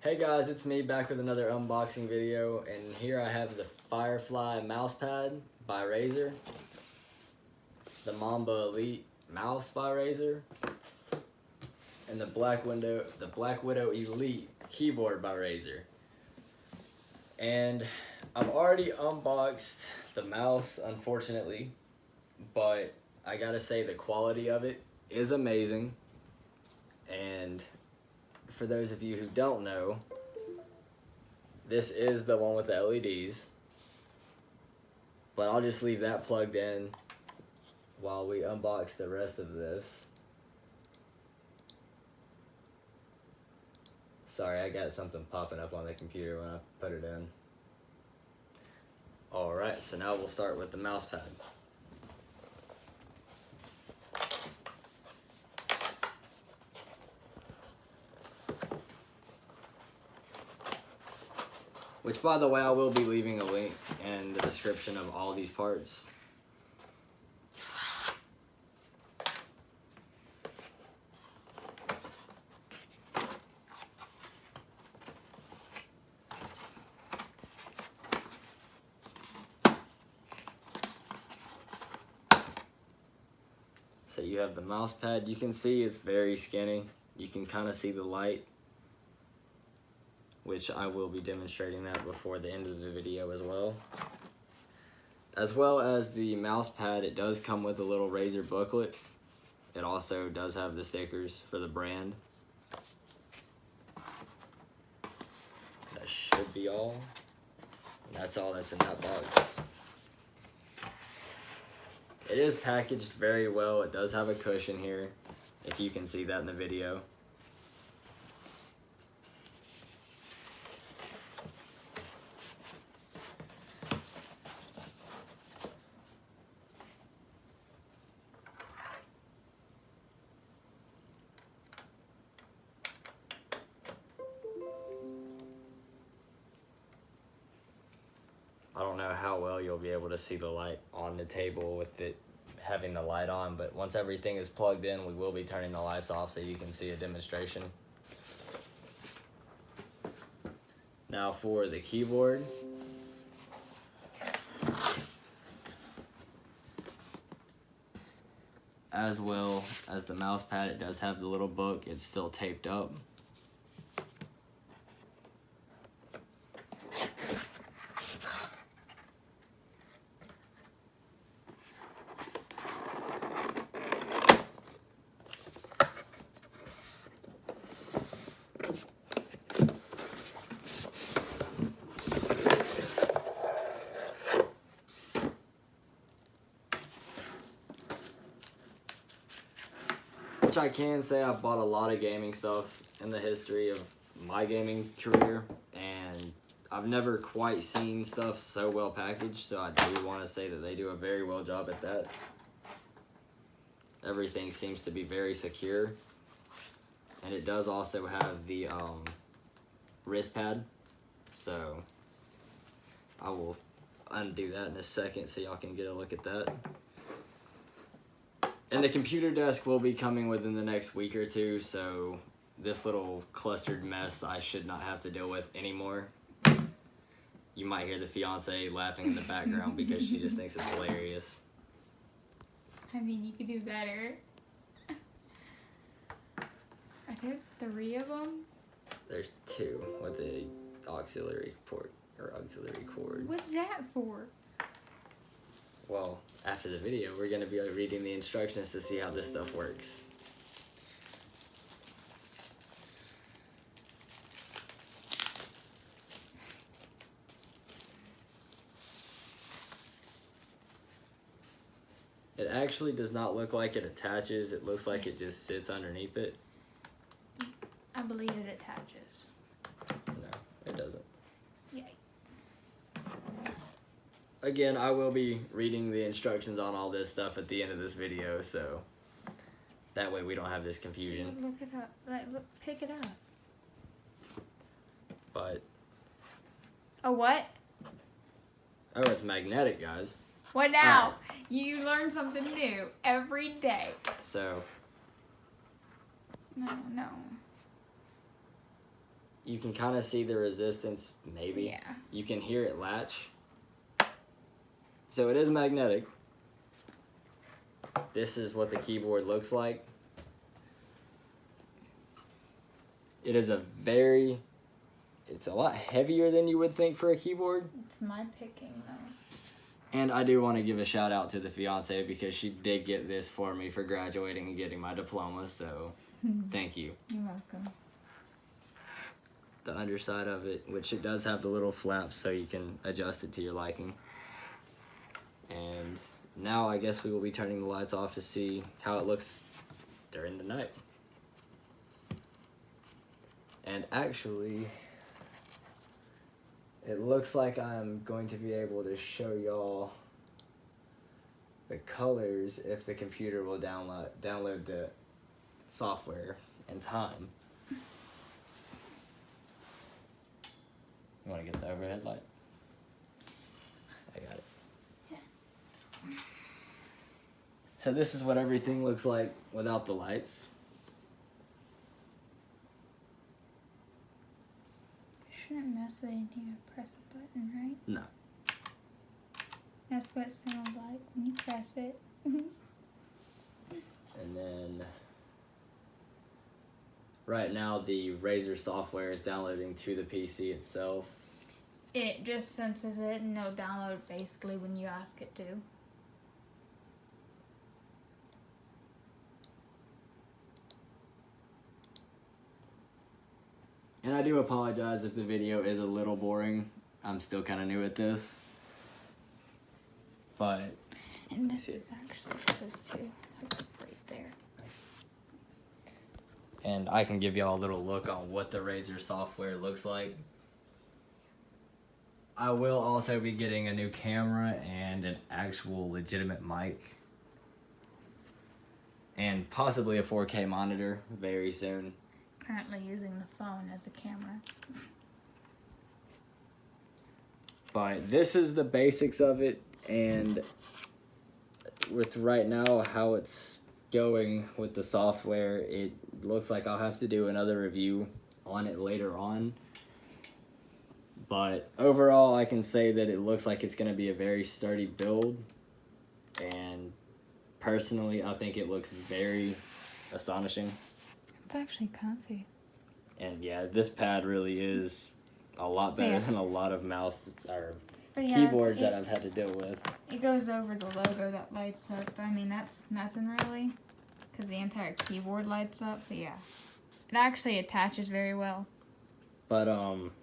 Hey guys, it's me back with another unboxing video, and here I have the Firefly mousepad by Razer, the Mamba Elite mouse by Razer, and the Black Widow Elite keyboard by Razer. And I've already unboxed the mouse, unfortunately, but I gotta say the quality of it is amazing. And for those of you who don't know, this is the one with the LEDs, but I'll just leave that plugged in while we unbox the rest of this. Sorry, I got something popping up on the computer when I put it in. Alright, so now we'll start with the mouse pad. Which, by the way, I will be leaving a link in the description of all these parts. So you have the mouse pad. You can see it's very skinny. You can kind of see the light, which I will be demonstrating that before the end of the video as well. As well as the mouse pad, it does come with a little Razer booklet. It also does have the stickers for the brand. That should be all. And that's all that's in that box. It is packaged very well. It does have a cushion here, if you can see that in the video. I don't know how well you'll be able to see the light on the table with it having the light on, but once everything is plugged in, we will be turning the lights off so you can see a demonstration. Now for the keyboard. As well as the mouse pad, it does have the little book. It's still taped up. Which I can say I've bought a lot of gaming stuff in the history of my gaming career, and I've never quite seen stuff so well packaged, so I do want to say that they do a very well job at that. Everything seems to be very secure, and it does also have the wrist pad, so I will undo that in a second so y'all can get a look at that. And the computer desk will be coming within the next week or two, so this little clustered mess I should not have to deal with anymore. You might hear the fiance laughing in the background because she just thinks it's hilarious. I mean, you could do better. Are there 3 of them? There's 2 with the auxiliary port, or auxiliary cord. What's that for? Well, after the video, we're going to be reading the instructions to see how this stuff works. It actually does not look like it attaches. It looks like it just sits underneath it. I believe it attaches. No, it doesn't. Yay. Again, I will be reading the instructions on all this stuff at the end of this video, so that way we don't have this confusion. Look it up. Look, pick it up. But A what? oh, it's magnetic, guys. What now? You learn something new every day. So No. You can kind of see the resistance, maybe. Yeah. You can hear it latch. So it is magnetic. This is what the keyboard looks like. It is it's a lot heavier than you would think for a keyboard. It's my picking, though. And I do want to give a shout out to the fiance because she did get this for me for graduating and getting my diploma, so thank you. You're welcome. The underside of it, which it does have the little flaps so you can adjust it to your liking. And now I guess we will be turning the lights off to see how it looks during the night. And actually, it looks like I'm going to be able to show y'all the colors if the computer will download the software in time. You want to get the overhead light? I got it. Yeah. So this is what everything looks like without the lights. Shouldn't mess with anything or press a button, right? No. That's what it sounds like when you press it. And then right now the Razer software is downloading to the PC itself. It just senses it and it'll download basically when you ask it to. And I do apologize if the video is a little boring. I'm still kind of new at this. But And this is actually supposed to hook up right there. and I can give y'all a little look on what the Razer software looks like. I will also be getting a new camera and an actual legitimate mic. And possibly a 4K monitor very soon. Currently using the phone as a camera. But this is the basics of it, and with right now how it's going with the software, it looks like I'll have to do another review on it later on. But overall, I can say that it looks like it's going to be a very sturdy build, and personally, I think it looks very astonishing. It's actually comfy. And yeah, this pad really is a lot better than a lot of mouse or keyboards that I've had to deal with. It goes over the logo that lights up. I mean, that's nothing really, because the entire keyboard lights up. But yeah, it actually attaches very well. But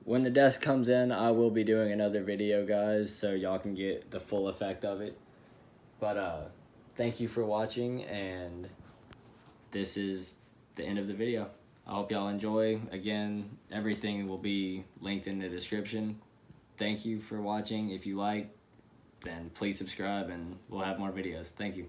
when the desk comes in, I will be doing another video, guys, so y'all can get the full effect of it. But thank you for watching, and this is the end of the video. I hope y'all enjoy. Again, everything will be linked in the description. Thank you for watching. If you like, then please subscribe, and we'll have more videos. Thank you.